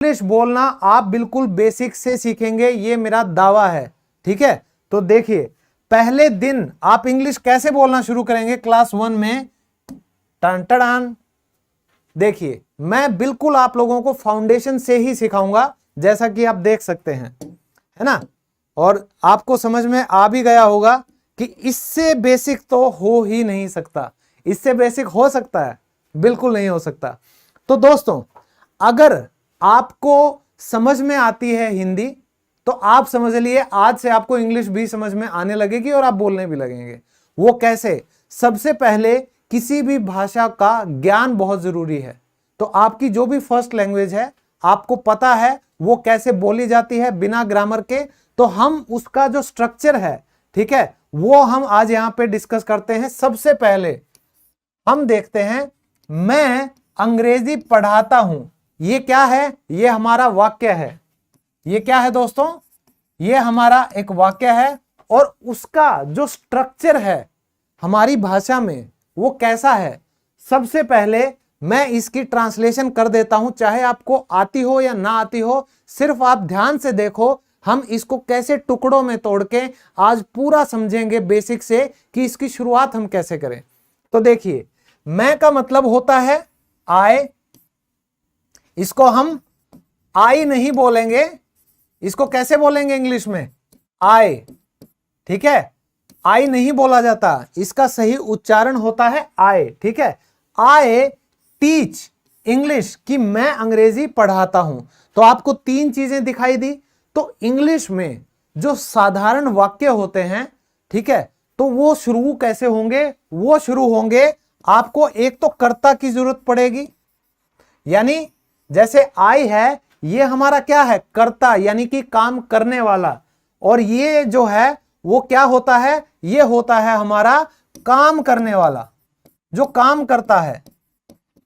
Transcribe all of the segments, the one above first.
English बोलना आप बिल्कुल बेसिक से सीखेंगे, ये मेरा दावा है। ठीक है, तो देखिए पहले दिन आप इंग्लिश कैसे बोलना शुरू करेंगे क्लास 1 में। टन टन, देखिए मैं बिल्कुल आप लोगों को फाउंडेशन से ही सिखाऊंगा, जैसा कि आप देख सकते हैं, है ना। और आपको समझ में आ भी गया होगा कि इससे बेसिक तो हो ही नहीं सकता। इससे बेसिक हो सकता है? बिल्कुल नहीं हो सकता। तो दोस्तों, अगर आपको समझ में आती है हिंदी तो आप समझ लिए आज से आपको इंग्लिश भी समझ में आने लगेगी और आप बोलने भी लगेंगे। वो कैसे? सबसे पहले किसी भी भाषा का ज्ञान बहुत जरूरी है। तो आपकी जो भी फर्स्ट लैंग्वेज है, आपको पता है वो कैसे बोली जाती है बिना ग्रामर के। तो हम उसका जो स्ट्रक्चर है, ठीक है, वो हम आज यहां पे डिस्कस करते हैं। सबसे पहले हम देखते हैं, मैं अंग्रेजी पढ़ाता हूं। ये क्या है? ये हमारा वाक्य है। ये क्या है दोस्तों? ये हमारा एक वाक्य है और उसका जो स्ट्रक्चर है हमारी भाषा में वो कैसा है। सबसे पहले मैं इसकी ट्रांसलेशन कर देता हूं, चाहे आपको आती हो या ना आती हो, सिर्फ आप ध्यान से देखो। हम इसको कैसे टुकड़ों में तोड़ के आज पूरा समझेंगे बेसिक से कि इसकी शुरुआत हम कैसे करें। तो देखिए, मैं का मतलब होता है आई। इसको हम आई नहीं बोलेंगे, इसको कैसे बोलेंगे इंग्लिश में? आई। ठीक है, आई नहीं बोला जाता, इसका सही उच्चारण होता है आई। ठीक है, आई टीच इंग्लिश, कि मैं अंग्रेजी पढ़ाता हूं। तो आपको तीन चीजें दिखाई दी। तो इंग्लिश में जो साधारण वाक्य होते हैं, ठीक है, तो वो शुरू कैसे होंगे? वो शुरू होंगे, आपको एक तो कर्ता की जरूरत पड़ेगी, यानी जैसे आई है, ये हमारा क्या है? कर्ता, यानी कि काम करने वाला। और ये जो है वो क्या होता है? ये होता है हमारा काम करने वाला, जो काम करता है।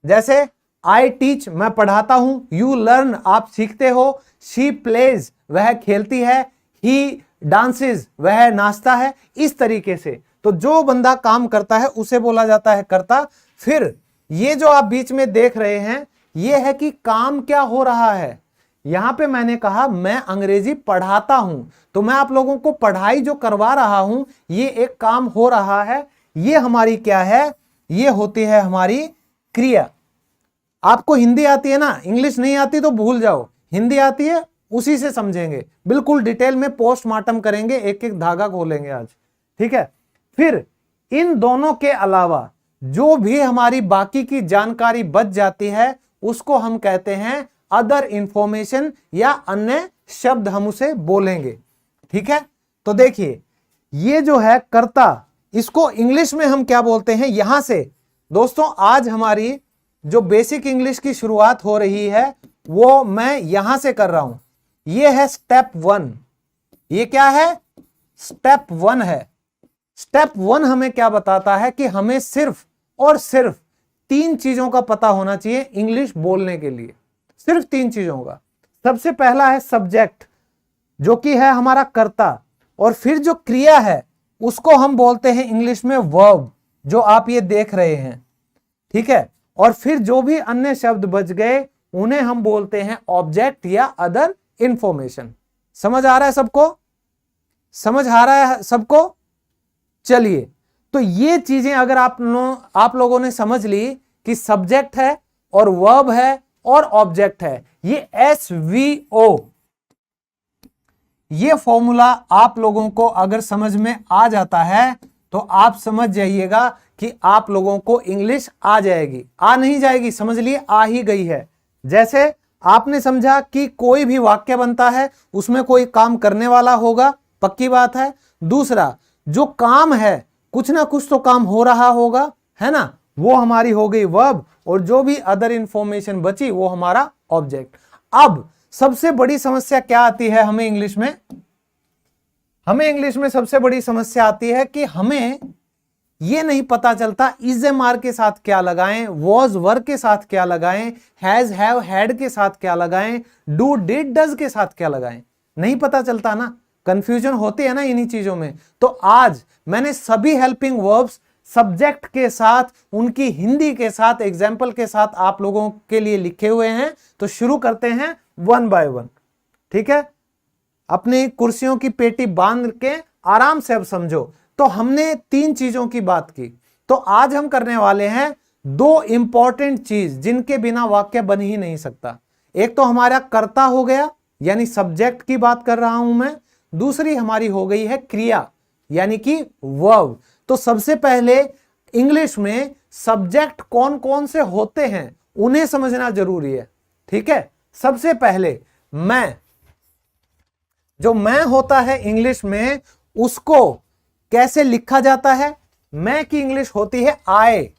जैसे आई टीच, मैं पढ़ाता हूं। यू लर्न, आप सीखते हो। शी प्लेज, वह खेलती है। ही डांसेस, वह नाचता है। इस तरीके से तो जो बंदा काम करता है उसे बोला जाता है कर्ता। फिर ये जो आप बीच में देख रहे हैं, ये है कि काम क्या हो रहा है। यहां पे मैंने कहा मैं अंग्रेजी पढ़ाता हूं, तो मैं आप लोगों को पढ़ाई जो करवा रहा हूं, ये एक काम हो रहा है। ये हमारी क्या है? ये होती है हमारी क्रिया। आपको हिंदी आती है ना, इंग्लिश नहीं आती तो भूल जाओ। हिंदी आती है, उसी से समझेंगे, बिल्कुल डिटेल में पोस्टमार्टम करेंगे, एक एक धागा खोलेंगे आज। ठीक है, फिर इन दोनों के अलावा जो भी हमारी बाकी की जानकारी बच जाती है उसको हम कहते हैं अदर इंफॉर्मेशन, या अन्य शब्द हम उसे बोलेंगे। ठीक है, तो देखिए ये जो है कर्ता, इसको इंग्लिश में हम क्या बोलते हैं? यहां से दोस्तों आज हमारी जो बेसिक इंग्लिश की शुरुआत हो रही है वो मैं यहां से कर रहा हूं। ये है स्टेप 1। ये क्या है? स्टेप 1 है। स्टेप 1 हमें क्या बताता है कि हमें सिर्फ और सिर्फ 3 चीजों का पता होना चाहिए इंग्लिश बोलने के लिए। सिर्फ 3 चीजों का। सबसे पहला है सब्जेक्ट, जो कि है हमारा कर्ता, और फिर जो क्रिया है उसको हम बोलते हैं इंग्लिश में वर्ब, जो आप ये देख रहे हैं। ठीक है, और फिर जो भी अन्य शब्द बच गए उन्हें हम बोलते हैं ऑब्जेक्ट या अदर इंफॉर्मेशन। समझ आ रहा है सबको? समझ आ रहा है सबको? चलिए, तो ये चीजें अगर आप लोगों ने समझ ली कि सब्जेक्ट है और वर्ब है और ऑब्जेक्ट है, ये SVO, ये फॉर्मूला आप लोगों को अगर समझ में आ जाता है तो आप समझ जाइएगा कि आप लोगों को इंग्लिश आ जाएगी। आ नहीं जाएगी, समझ लिए, आ ही गई है। जैसे आपने समझा कि कोई भी वाक्य बनता है उसमें कोई काम करने वाला होगा, पक्की बात है। दूसरा, जो काम है कुछ ना कुछ तो काम हो रहा होगा, है ना, वो हमारी हो गई वर्ब, और जो भी अदर इंफॉर्मेशन बची वो हमारा ऑब्जेक्ट। अब सबसे बड़ी समस्या क्या आती है हमें इंग्लिश में? हमें इंग्लिश में सबसे बड़ी समस्या आती है कि हमें ये नहीं पता चलता इज एम आर के साथ क्या लगाएं, वॉज वर के साथ क्या लगाएं, हैज हैव हैड के साथ क्या लगाएं, डू डिड डज के साथ क्या लगाएं। नहीं पता चलता ना, कंफ्यूजन होती है ना इन्हीं चीजों में। तो आज मैंने सभी हेल्पिंग वर्ब्स सब्जेक्ट के साथ, उनकी हिंदी के साथ, एग्जाम्पल के साथ आप लोगों के लिए लिखे हुए हैं। तो शुरू करते हैं वन बाय वन। ठीक है, अपनी कुर्सियों की पेटी बांध के आराम से अब समझो। तो हमने 3 चीजों की बात की, तो आज हम करने वाले हैं 2 इंपॉर्टेंट चीज जिनके बिना वाक्य बन ही नहीं सकता। एक तो हमारा कर्ता हो गया, यानी सब्जेक्ट की बात कर रहा हूं मैं। दूसरी हमारी हो गई है क्रिया, यानी कि वर्ब। तो सबसे पहले इंग्लिश में सब्जेक्ट कौन कौन से होते हैं उन्हें समझना जरूरी है। ठीक है, सबसे पहले मैं, जो मैं होता है इंग्लिश में, उसको कैसे लिखा जाता है? मैं की इंग्लिश होती है आई,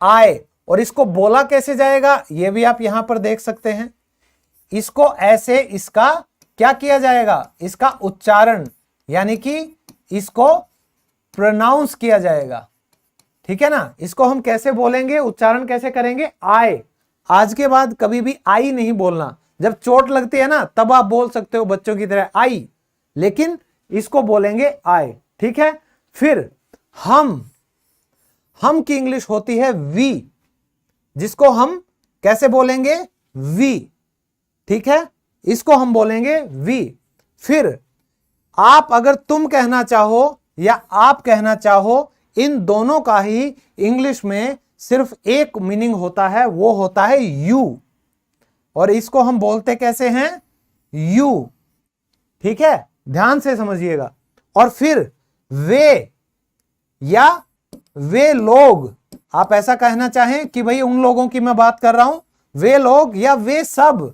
आई। और इसको बोला कैसे जाएगा यह भी आप यहां पर देख सकते हैं। इसको ऐसे, इसका क्या किया जाएगा? इसका उच्चारण, यानी कि इसको प्रोनाउंस किया जाएगा। ठीक है ना, इसको हम कैसे बोलेंगे, उच्चारण कैसे करेंगे? आई। आज के बाद कभी भी आई नहीं बोलना। जब चोट लगती है ना तब आप बोल सकते हो बच्चों की तरह आई, लेकिन इसको बोलेंगे आई। ठीक है, फिर हम की इंग्लिश होती है वी, जिसको हम कैसे बोलेंगे? वी। ठीक है, इसको हम बोलेंगे वी। फिर आप, अगर तुम कहना चाहो या आप कहना चाहो, इन दोनों का ही इंग्लिश में सिर्फ एक मीनिंग होता है, वो होता है यू। और इसको हम बोलते कैसे हैं? यू। ठीक है, ध्यान से समझिएगा। और फिर वे या वे लोग, आप ऐसा कहना चाहें कि भाई उन लोगों की मैं बात कर रहा हूं, वे लोग या वे सब,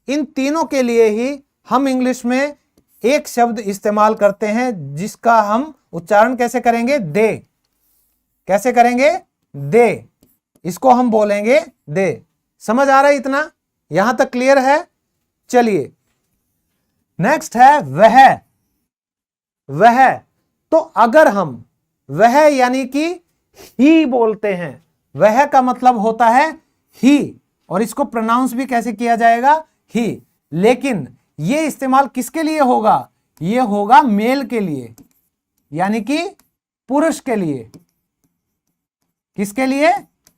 इन तीनों के लिए ही हम इंग्लिश में एक शब्द इस्तेमाल करते हैं जिसका हम उच्चारण कैसे करेंगे? दे। कैसे करेंगे? दे। इसको हम बोलेंगे दे। समझ आ रहा है इतना? यहां तक क्लियर है? चलिए नेक्स्ट है वह। वह, तो अगर हम वह यानी कि ही बोलते हैं, वह का मतलब होता है ही, और इसको प्रोनाउंस भी कैसे किया जाएगा? ही। लेकिन यह इस्तेमाल किसके लिए होगा? यह होगा मेल के लिए, यानी कि पुरुष के लिए। किसके लिए?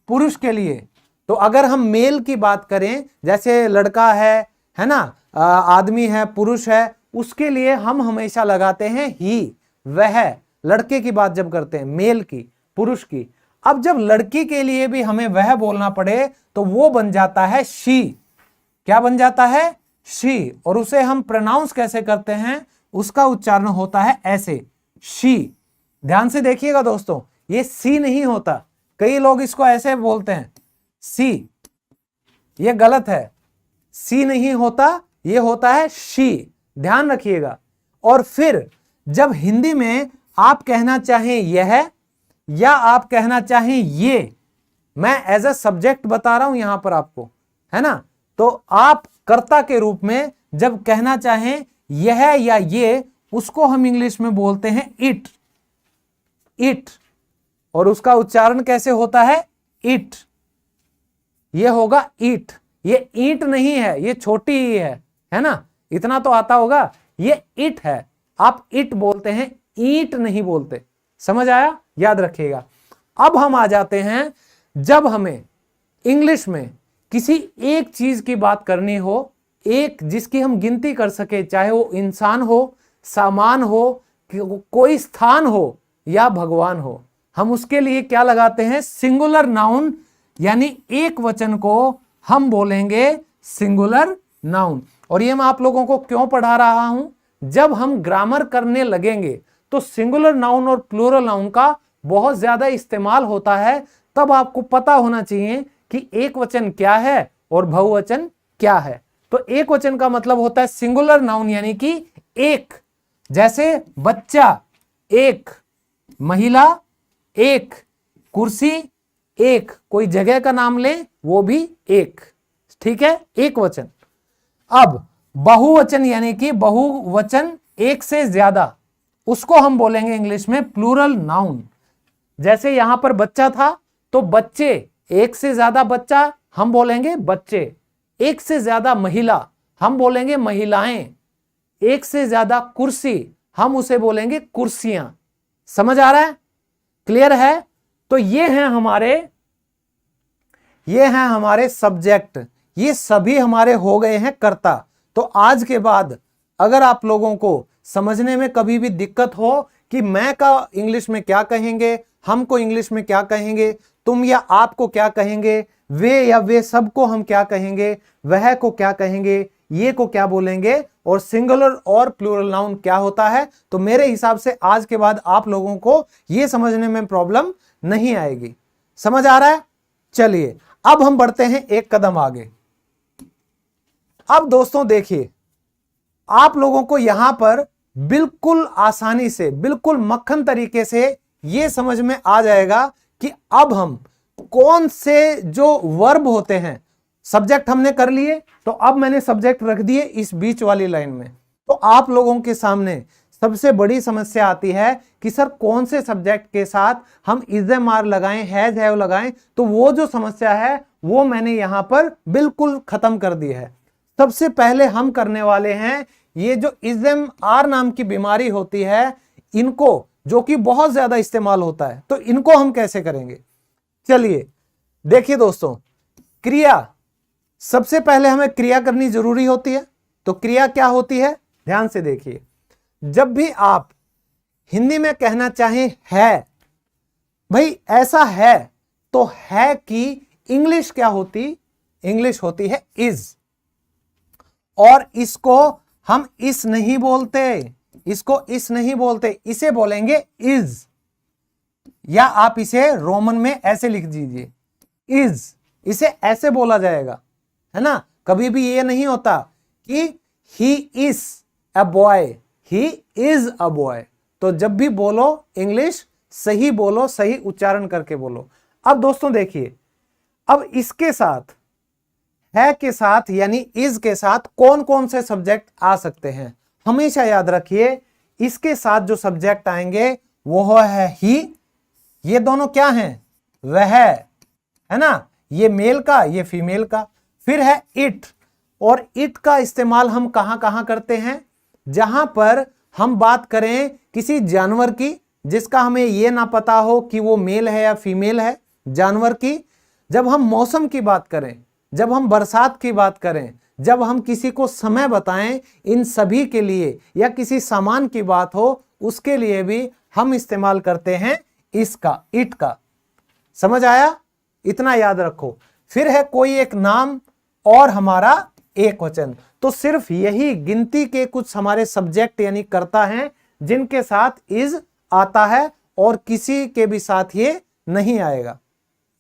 पुरुष के लिए। तो अगर हम मेल की बात करें, जैसे लड़का है ना, आदमी है, पुरुष है, उसके लिए हम हमेशा लगाते हैं ही। वह, लड़के की बात जब करते हैं, मेल की, पुरुष की। अब जब लड़की के लिए भी हमें वह बोलना पड़े तो वो बन जाता है शी। क्या बन जाता है? शी। और उसे हम प्रोनाउंस कैसे करते हैं? उसका उच्चारण होता है ऐसे, शी। ध्यान से देखिएगा दोस्तों, ये सी नहीं होता। कई लोग इसको ऐसे बोलते हैं सी, ये गलत है। सी नहीं होता, ये होता है शी। ध्यान रखिएगा। और फिर जब हिंदी में आप कहना चाहें यह, या आप कहना चाहें ये, मैं एज अ सब्जेक्ट बता रहा हूं यहां पर आपको, है ना, तो आप कर्ता के रूप में जब कहना चाहें यह या ये, उसको हम इंग्लिश में बोलते हैं इट। इट। और उसका उच्चारण कैसे होता है? इट। ये होगा ईट। ये ईंट नहीं है, ये छोटी ही है ना, इतना तो आता होगा। ये इट है, आप इट बोलते हैं, ईंट नहीं बोलते। समझ आया? याद रखिएगा। अब हम आ जाते हैं, जब हमें इंग्लिश में किसी एक चीज की बात करनी हो, एक जिसकी हम गिनती कर सके, चाहे वो इंसान हो, सामान हो, कोई स्थान हो या भगवान हो, हम उसके लिए क्या लगाते हैं? सिंगुलर नाउन, यानी एक वचन को हम बोलेंगे सिंगुलर नाउन। और ये मैं आप लोगों को क्यों पढ़ा रहा हूं? जब हम ग्रामर करने लगेंगे तो सिंगुलर नाउन और प्लूरल नाउन का बहुत ज्यादा इस्तेमाल होता है। तब आपको पता होना चाहिए कि एक वचन क्या है और बहुवचन क्या है। तो एक वचन का मतलब होता है सिंगुलर नाउन, यानी कि एक। जैसे बच्चा एक, महिला एक, कुर्सी एक, कोई जगह का नाम लें वो भी एक। ठीक है, एक वचन। अब बहुवचन, यानी कि बहुवचन एक से ज्यादा, उसको हम बोलेंगे इंग्लिश में प्लूरल नाउन। जैसे यहां पर बच्चा था तो बच्चे, एक से ज्यादा बच्चा हम बोलेंगे बच्चे। एक से ज्यादा महिला हम बोलेंगे महिलाएं। एक से ज्यादा कुर्सी हम उसे बोलेंगे कुर्सियां। समझ आ रहा है? क्लियर है? तो ये हैं हमारे सब्जेक्ट, ये सभी हमारे हो गए हैं कर्ता। तो आज के बाद अगर आप लोगों को समझने में कभी भी दिक्कत हो कि मैं का इंग्लिश में क्या कहेंगे, हमको इंग्लिश में क्या कहेंगे, तुम या आपको क्या कहेंगे, वे या वे सबको हम क्या कहेंगे, वह को क्या कहेंगे, ये को क्या बोलेंगे, और सिंगुलर और प्लूरल नाउन क्या होता है, तो मेरे हिसाब से आज के बाद आप लोगों को ये समझने में प्रॉब्लम नहीं आएगी। समझ आ रहा है? चलिए अब हम बढ़ते हैं एक कदम आगे। अब दोस्तों देखिए, आप लोगों को यहां पर बिल्कुल आसानी से, बिल्कुल मक्खन तरीके से यह समझ में आ जाएगा कि अब हम कौन से जो वर्ब होते हैं, सब्जेक्ट हमने कर लिए, तो अब मैंने सब्जेक्ट रख दिए इस बीच वाली लाइन में। तो आप लोगों के सामने सबसे बड़ी समस्या आती है कि सर कौन से सब्जेक्ट के साथ हम इज एम आर लगाएं, हैज हैव लगाएं। तो वो जो समस्या है वो मैंने यहां पर बिल्कुल खत्म कर दी है। सबसे पहले हम करने वाले हैं ये जो इज एम आर नाम की बीमारी होती है, इनको, जो कि बहुत ज्यादा इस्तेमाल होता है, तो इनको हम कैसे करेंगे। चलिए देखिए दोस्तों, क्रिया, सबसे पहले हमें क्रिया करनी जरूरी होती है। तो क्रिया क्या होती है, ध्यान से देखिए। जब भी आप हिंदी में कहना चाहें है, भाई ऐसा है, तो है की इंग्लिश क्या होती, इंग्लिश होती है इज। और इसको हम इस नहीं बोलते, इसको इस नहीं बोलते, इसे बोलेंगे इज, या आप इसे रोमन में ऐसे लिख दीजिए इज, इसे ऐसे बोला जाएगा, है ना। कभी भी ये नहीं होता कि he is a boy, he is a boy. तो जब भी बोलो इंग्लिश सही बोलो, सही उच्चारण करके बोलो। अब दोस्तों देखिए, अब इसके साथ, है के साथ यानी इज के साथ कौन कौन से सब्जेक्ट आ सकते हैं, हमेशा याद रखिए। इसके साथ जो सब्जेक्ट आएंगे वो है ही, ये दोनों क्या हैं, वह, है ना, ये मेल का, ये फीमेल का। फिर है इट, और इट का इस्तेमाल हम कहां कहां करते हैं, जहां पर हम बात करें किसी जानवर की जिसका हमें यह ना पता हो कि वो मेल है या फीमेल है, जानवर की। जब हम मौसम की बात करें, जब हम बरसात की बात करें, जब हम किसी को समय बताएं, इन सभी के लिए, या किसी सामान की बात हो उसके लिए भी हम इस्तेमाल करते हैं इसका, इट का। समझ आया? इतना याद रखो। फिर है कोई एक नाम और हमारा एक वचन। तो सिर्फ यही गिनती के कुछ हमारे सब्जेक्ट यानी कर्ता हैं जिनके साथ इज आता है, और किसी के भी साथ ये नहीं आएगा।